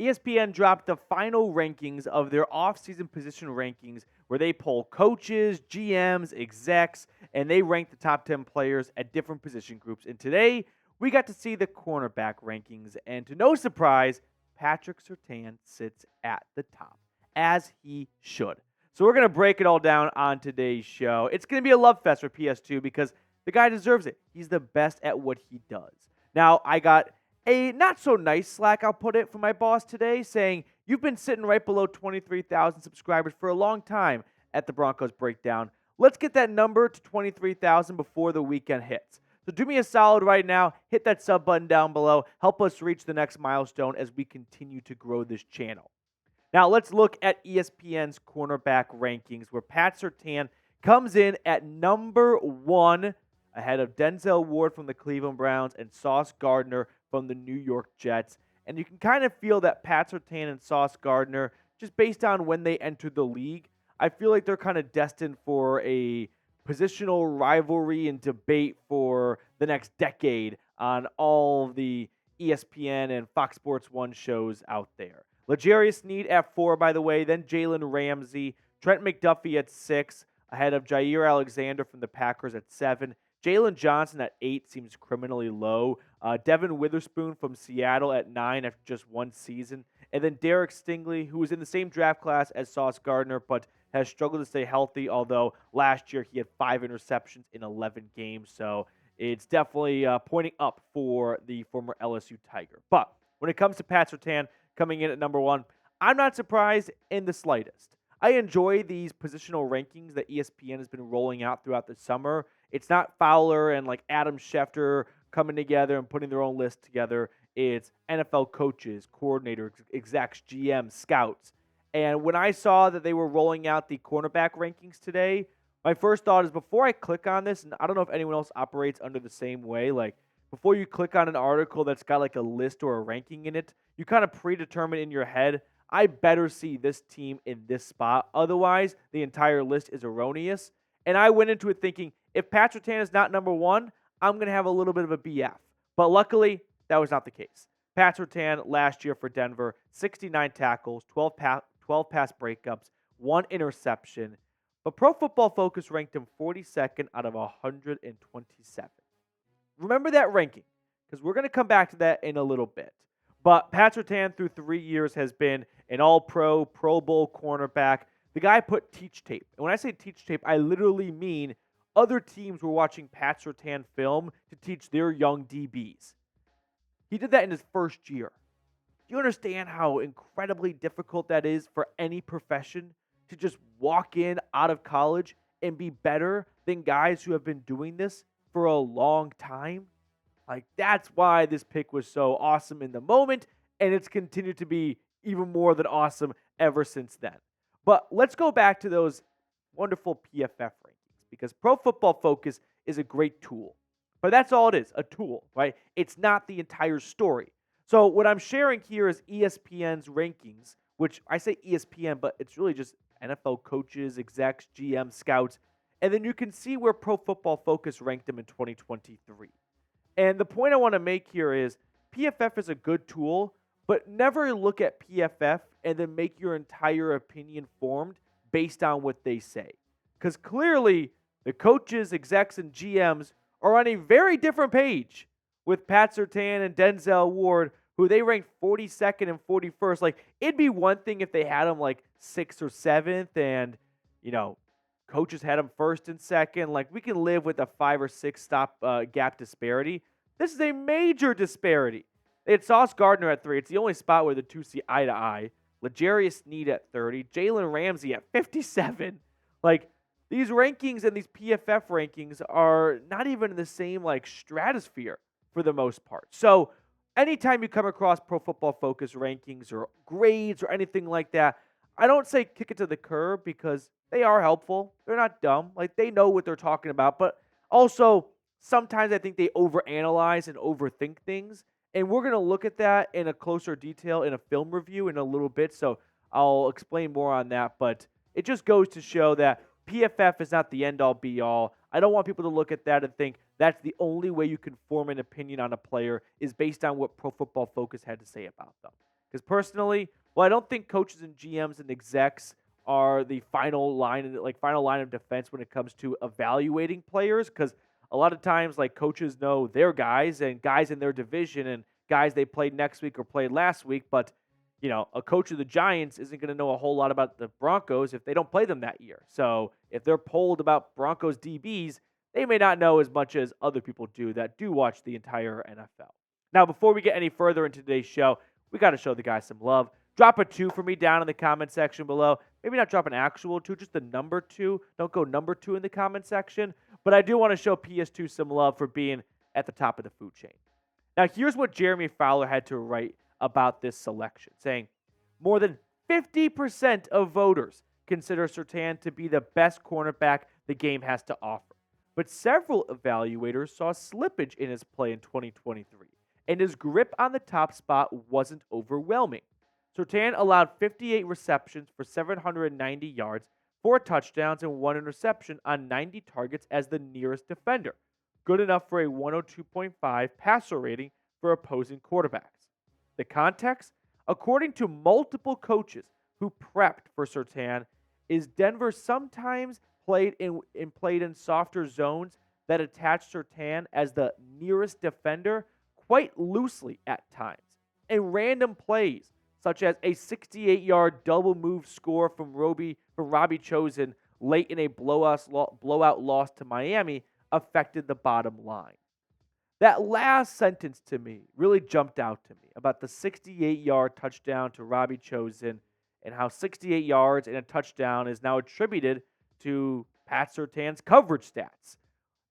ESPN dropped the final rankings of their offseason position rankings where they poll coaches, GMs, execs, and they rank the top 10 players at different position groups. And today, we got to see the cornerback rankings. And to no surprise, Patrick Surtain sits at the top, as he should. So we're going to break it all down on today's show. It's going to be a love fest for PS2 because the guy deserves it. He's the best at what he does. Now, I got a not-so-nice slack, I'll put it, from my boss today saying, you've been sitting right below 23,000 subscribers for a long time at the Broncos Breakdown. Let's get that number to 23,000 before the weekend hits. So do me a solid right now. Hit that sub button down below. Help us reach the next milestone as we continue to grow this channel. Now, let's look at ESPN's cornerback rankings, where Pat Surtain comes in at number 1 ahead of Denzel Ward from the Cleveland Browns and Sauce Gardner from the New York Jets. And you can kind of feel that Pat Surtain and Sauce Gardner, just based on when they entered the league, I feel like they're kind of destined for a positional rivalry and debate for the next decade on all the ESPN and Fox Sports 1 shows out there. L'Jarius Sneed at 4, by the way, then Jalen Ramsey, Trent McDuffie at 6, ahead of Jaire Alexander from the Packers at 7. Jaylon Johnson at 8 seems criminally low. Devon Witherspoon from Seattle at 9 after just one season. And then Derek Stingley, who was in the same draft class as Sauce Gardner, but has struggled to stay healthy, although last year he had 5 interceptions in 11 games. So it's definitely pointing up for the former LSU Tiger. But when it comes to Pat Surtain coming in at number 1, I'm not surprised in the slightest. I enjoy these positional rankings that ESPN has been rolling out throughout the summer. It's not Fowler and like Adam Schefter coming together and putting their own list together. It's NFL coaches, coordinators, execs, GMs, scouts. And when I saw that they were rolling out the cornerback rankings today, my first thought is before I click on this, and I don't know if anyone else operates under the same way, like before you click on an article that's got like a list or a ranking in it, you kind of predetermine in your head, I better see this team in this spot. Otherwise, the entire list is erroneous. And I went into it thinking, if Pat Surtain is not number 1, I'm going to have a little bit of a BF. But luckily, that was not the case. Pat Surtain last year for Denver, 69 tackles, 12 pass breakups, 1 interception. But Pro Football Focus ranked him 42nd out of 127. Remember that ranking, because we're going to come back to that in a little bit. But Pat Surtain through 3 years has been an all-pro, Pro Bowl cornerback. The guy put teach tape. And when I say teach tape, I literally mean other teams were watching Pat Surtain film to teach their young DBs. He did that in his first year. Do you understand how incredibly difficult that is for any profession to just walk in out of college and be better than guys who have been doing this for a long time? Like, that's why this pick was so awesome in the moment, and it's continued to be even more than awesome ever since then. But let's go back to those wonderful PFF rankings, because Pro Football Focus is a great tool. But that's all it is, a tool, right? It's not the entire story. So what I'm sharing here is ESPN's rankings, which I say ESPN, but it's really just NFL coaches, execs, GM, scouts. And then you can see where Pro Football Focus ranked them in 2023. And the point I want to make here is PFF is a good tool, but never look at PFF and then make your entire opinion formed based on what they say. Because clearly, the coaches, execs, and GMs are on a very different page with Pat Surtain and Denzel Ward, who they ranked 42nd and 41st. Like, it'd be one thing if they had them like 6th or 7th and, coaches had them 1st and 2nd. Like, we can live with a 5 or 6 stop gap disparity. This is a major disparity. They had Sauce Gardner at 3. It's the only spot where the two see eye to eye. L'Jarius Sneed at 30. Jalen Ramsey at 57. Like, these rankings and these PFF rankings are not even in the same, stratosphere for the most part. So, anytime you come across Pro Football Focus rankings or grades or anything like that, I don't say kick it to the curb because they are helpful. They're not dumb. Like, they know what they're talking about. But also, sometimes I think they overanalyze and overthink things. And we're going to look at that in a closer detail in a film review in a little bit. So I'll explain more on that. But it just goes to show that PFF is not the end-all, be-all. I don't want people to look at that and think that's the only way you can form an opinion on a player is based on what Pro Football Focus had to say about them. Because personally, well, I don't think coaches and GMs and execs are the final line of defense when it comes to evaluating players. Because a lot of times, like coaches know their guys and guys in their division and guys they played next week or played last week, but a coach of the Giants isn't going to know a whole lot about the Broncos if they don't play them that year. So if they're polled about Broncos DBs, they may not know as much as other people do that do watch the entire NFL. Now, before we get any further into today's show, we got to show the guys some love. Drop a 2 for me down in the comment section below. Maybe not drop an actual 2, just the number 2. Don't go number 2 in the comment section. But I do want to show PS2 some love for being at the top of the food chain. Now, here's what Jeremy Fowler had to write about this selection, saying, more than 50% of voters consider Surtain to be the best cornerback the game has to offer. But several evaluators saw slippage in his play in 2023, and his grip on the top spot wasn't overwhelming. Surtain allowed 58 receptions for 790 yards, 4 touchdowns, and 1 interception on 90 targets as the nearest defender, good enough for a 102.5 passer rating for opposing quarterbacks. The context, according to multiple coaches who prepped for Surtain, is Denver sometimes played in softer zones that attached Surtain as the nearest defender quite loosely at times, and random plays such as a 68-yard double move score from Robbie Chosen late in a blowout loss to Miami affected the bottom line. That last sentence to me really jumped out to me about the 68-yard touchdown to Robbie Chosen and how 68 yards and a touchdown is now attributed to Pat Surtain's coverage stats.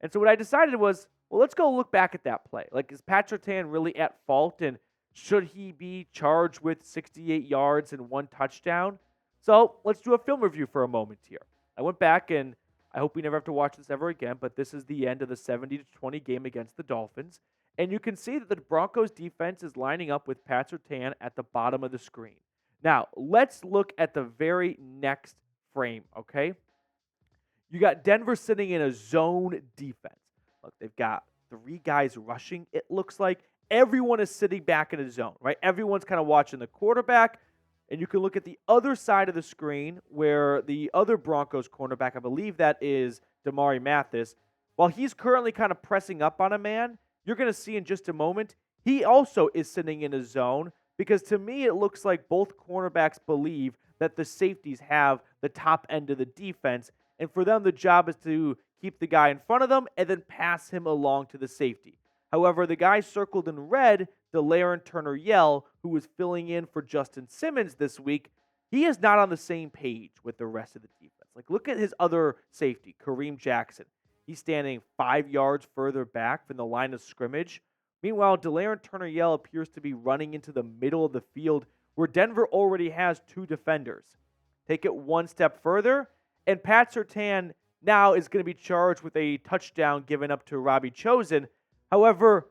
And so what I decided was, well, let's go look back at that play. Like, is Pat Surtain really at fault, and should he be charged with 68 yards and 1 touchdown? So let's do a film review for a moment here. I went back, and I hope we never have to watch this ever again, but this is the end of the 70-20 game against the Dolphins. And you can see that the Broncos defense is lining up with Pat Surtain at the bottom of the screen. Now, let's look at the very next frame, okay? You got Denver sitting in a zone defense. Look, they've got 3 guys rushing, it looks like. Everyone is sitting back in a zone, right? Everyone's kind of watching the quarterback. And you can look at the other side of the screen where the other Broncos cornerback, I believe that is Damari Mathis, while he's currently kind of pressing up on a man, you're going to see in just a moment, he also is sitting in a zone, because to me it looks like both cornerbacks believe that the safeties have the top end of the defense, and for them the job is to keep the guy in front of them and then pass him along to the safety. However, the guy circled in red, De'Aaron Turner-Yell, who was filling in for Justin Simmons this week, he is not on the same page with the rest of the defense. Like, look at his other safety, Kareem Jackson. He's standing 5 yards further back from the line of scrimmage. Meanwhile, De'Aaron Turner-Yell appears to be running into the middle of the field where Denver already has 2 defenders. Take it one step further, and Pat Surtain now is going to be charged with a touchdown given up to Robbie Chosen. However,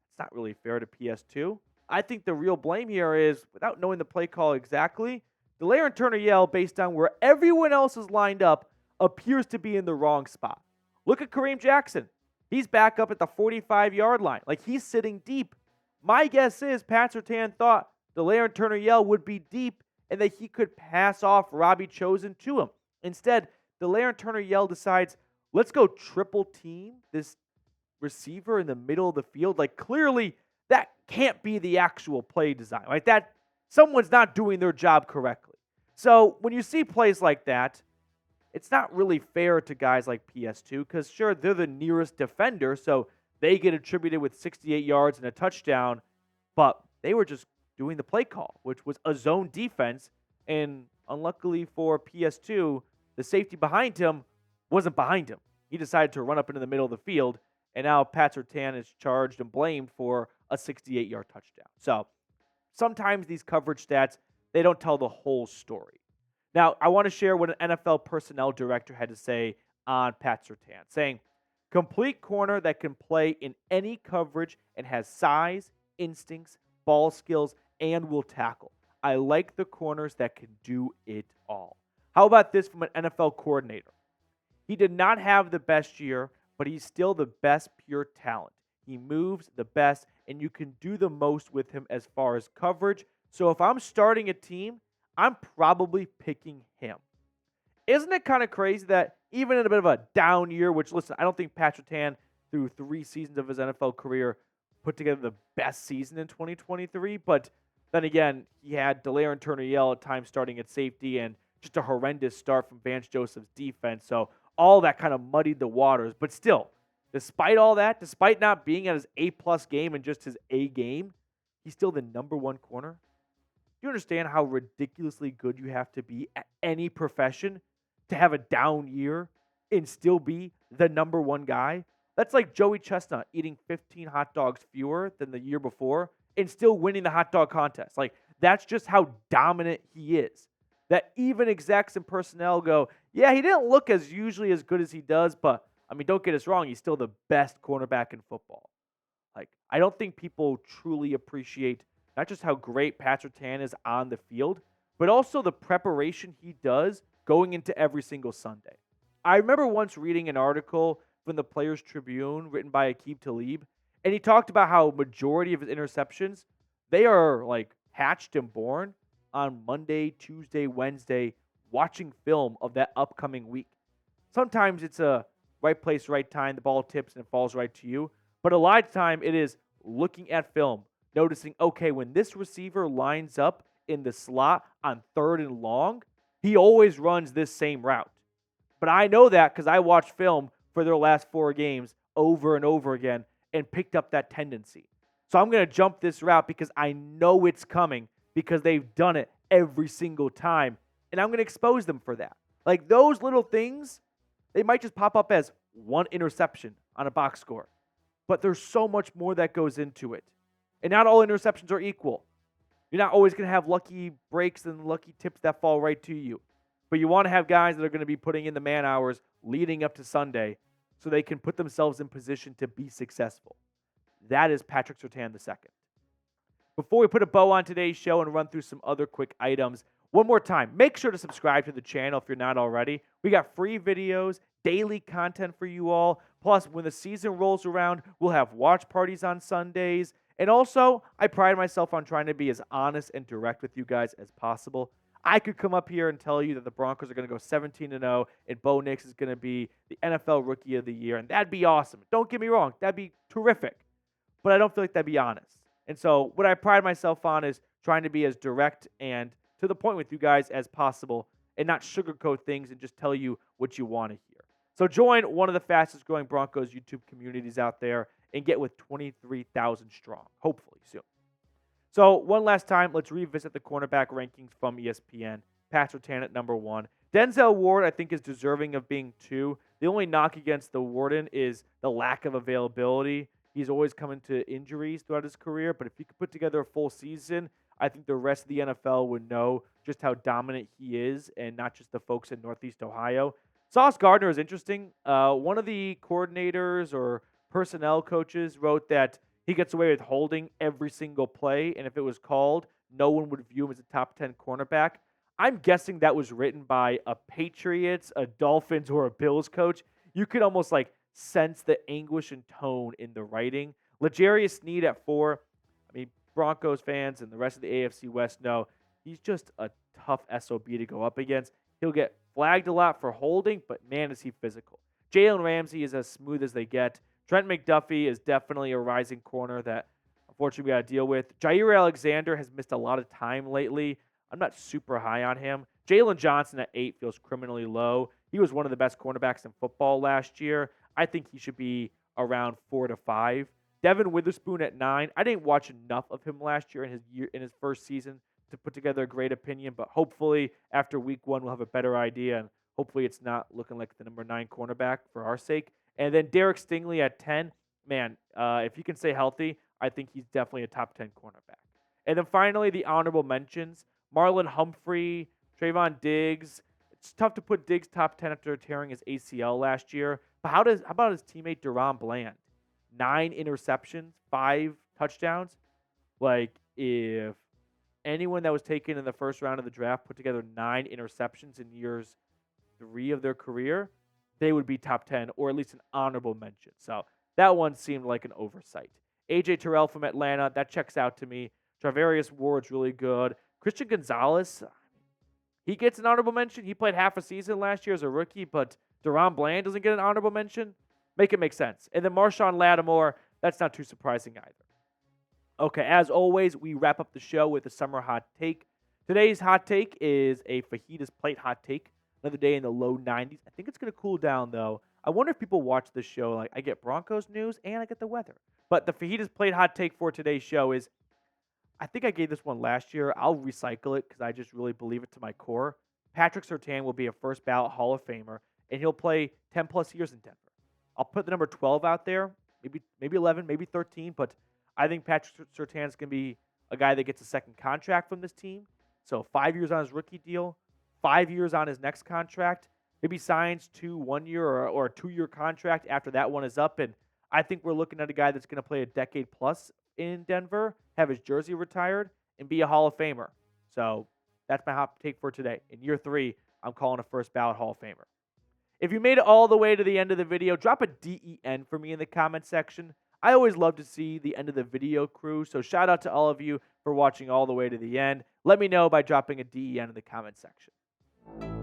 it's not really fair to PS2. I think the real blame here is, without knowing the play call exactly, De'Aaron Turner-Yell, based on where everyone else is lined up, appears to be in the wrong spot. Look at Kareem Jackson. He's back up at the 45-yard line. Like, he's sitting deep. My guess is Pat Surtain thought De'Aaron Turner-Yell would be deep and that he could pass off Robbie Chosen to him. Instead, De'Aaron Turner-Yell decides, let's go triple team this receiver in the middle of the field. Like, clearly that can't be the actual play design, right? That someone's not doing their job correctly. So when you see plays like that, it's not really fair to guys like PS2 because, sure, they're the nearest defender, so they get attributed with 68 yards and a touchdown, but they were just doing the play call, which was a zone defense, and unluckily for PS2, the safety behind him wasn't behind him. He decided to run up into the middle of the field, and now Pat Surtain is charged and blamed for a 68-yard touchdown. So sometimes these coverage stats, they don't tell the whole story. Now, I want to share what an NFL personnel director had to say on Pat Surtain, saying, complete corner that can play in any coverage and has size, instincts, ball skills, and will tackle. I like the corners that can do it all. How about this from an NFL coordinator? He did not have the best year, but he's still the best pure talent. He moves the best, and you can do the most with him as far as coverage, So if I'm starting a team, I'm probably picking him. Isn't it kind of crazy that even in a bit of a down year, which, listen, I don't think Pat Surtain, through 3 seasons of his NFL career, put together the best season in 2023, but then again, he had Delaire and Turner-Yell at times starting at safety and just a horrendous start from Vance Joseph's defense. So all that kind of muddied the waters. But still, despite all that, despite not being at his A-plus game and just his A game, he's still the number 1 corner. Do you understand how ridiculously good you have to be at any profession to have a down year and still be the number 1 guy? That's like Joey Chestnut eating 15 hot dogs fewer than the year before and still winning the hot dog contest. Like, that's just how dominant he is. That even execs and personnel go, yeah, he didn't look as usually as good as he does, but, I mean, don't get us wrong, he's still the best cornerback in football. Like, I don't think people truly appreciate not just how great Pat Surtain is on the field, but also the preparation he does going into every single Sunday. I remember once reading an article from the Players Tribune written by Aqib Talib, and he talked about how majority of his interceptions, they are like hatched and born on Monday, Tuesday, Wednesday, watching film of that upcoming week. Sometimes it's a right place, right time, the ball tips and it falls right to you. But a lot of time it is looking at film, noticing, okay, when this receiver lines up in the slot on 3rd and long, he always runs this same route. But I know that because I watched film for their last 4 games over and over again and picked up that tendency. So I'm going to jump this route because I know it's coming because they've done it every single time. And I'm going to expose them for that. Like, those little things, they might just pop up as 1 interception on a box score. But there's so much more that goes into it. And not all interceptions are equal. You're not always going to have lucky breaks and lucky tips that fall right to you. But you want to have guys that are going to be putting in the man hours leading up to Sunday so they can put themselves in position to be successful. That is Patrick Surtain II. Before we put a bow on today's show and run through some other quick items, one more time, make sure to subscribe to the channel if you're not already. We got free videos, daily content for you all. Plus, when the season rolls around, we'll have watch parties on Sundays. And also, I pride myself on trying to be as honest and direct with you guys as possible. I could come up here and tell you that the Broncos are going to go 17-0 and Bo Nix is going to be the NFL Rookie of the Year, and that'd be awesome. Don't get me wrong, that'd be terrific. But I don't feel like that'd be honest. And so what I pride myself on is trying to be as direct and to the point with you guys as possible and not sugarcoat things and just tell you what you want to hear. So join one of the fastest growing Broncos YouTube communities out there and get with 23,000 strong, hopefully soon. So one last time, let's revisit the cornerback rankings from ESPN. Pat Surtain at number 1. Denzel Ward, I think, is deserving of being 2. The only knock against the Warden is the lack of availability. He's always coming to injuries throughout his career, but if he could put together a full season, I think the rest of the NFL would know just how dominant he is, and not just the folks in Northeast Ohio. Sauce Gardner is interesting. One of the coordinators or personnel coaches wrote that he gets away with holding every single play, and if it was called, no one would view him as a top 10 cornerback. I'm guessing that was written by a Patriots, a Dolphins, or a Bills coach. You could almost sense the anguish and tone in the writing. L'Jarius Sneed at 4. I mean, Broncos fans and the rest of the AFC West know he's just a tough SOB to go up against. He'll get flagged a lot for holding, but man, is he physical. Jalen Ramsey is as smooth as they get. Trent McDuffie is definitely a rising corner that, unfortunately, we got to deal with. Jaire Alexander has missed a lot of time lately. I'm not super high on him. Jaylon Johnson at 8 feels criminally low. He was one of the best cornerbacks in football last year. I think he should be around 4 to 5. Devon Witherspoon at 9. I didn't watch enough of him last year in his first season to put together a great opinion, but hopefully after week 1 we'll have a better idea, and hopefully it's not looking like the number 9 cornerback for our sake. And then Derek Stingley at 10. Man, if he can stay healthy, I think he's definitely a top 10 cornerback. And then finally, the honorable mentions. Marlon Humphrey, Trevon Diggs. It's tough to put Diggs top 10 after tearing his ACL last year. But how about his teammate Deron Bland? 9 interceptions, 5 touchdowns. Like, if anyone that was taken in the first round of the draft put together 9 interceptions in years 3 of their career, they would be top 10 or at least an honorable mention. So that one seemed like an oversight. A.J. Terrell from Atlanta, that checks out to me. Charvarius Ward's really good. Christian Gonzalez, he gets an honorable mention. He played half a season last year as a rookie, but Deron Bland doesn't get an honorable mention. Make it make sense. And then Marshawn Lattimore, that's not too surprising either. Okay, as always, we wrap up the show with a summer hot take. Today's hot take is a fajitas plate hot take. Another day in the low 90s. I think it's going to cool down, though. I wonder if people watch this show. Like, I get Broncos news and I get the weather. But the fajitas plate hot take for today's show is, I think I gave this one last year. I'll recycle it because I just really believe it to my core. Patrick Surtain will be a first ballot Hall of Famer, and he'll play 10 plus years in Denver. I'll put the number 12 out there, maybe 11, maybe 13, but I think Patrick Surtain is going to be a guy that gets a second contract from this team. So 5 years on his rookie deal, 5 years on his next contract, maybe signs 2 1-year or a 2-year contract after that one is up. And I think we're looking at a guy that's going to play a decade plus in Denver, have his jersey retired, and be a Hall of Famer. So that's my hot take for today. In year 3, I'm calling a first ballot Hall of Famer. If you made it all the way to the end of the video, drop a DEN for me in the comment section. I always love to see the end of the video crew, so shout out to all of you for watching all the way to the end. Let me know by dropping a DEN in the comment section.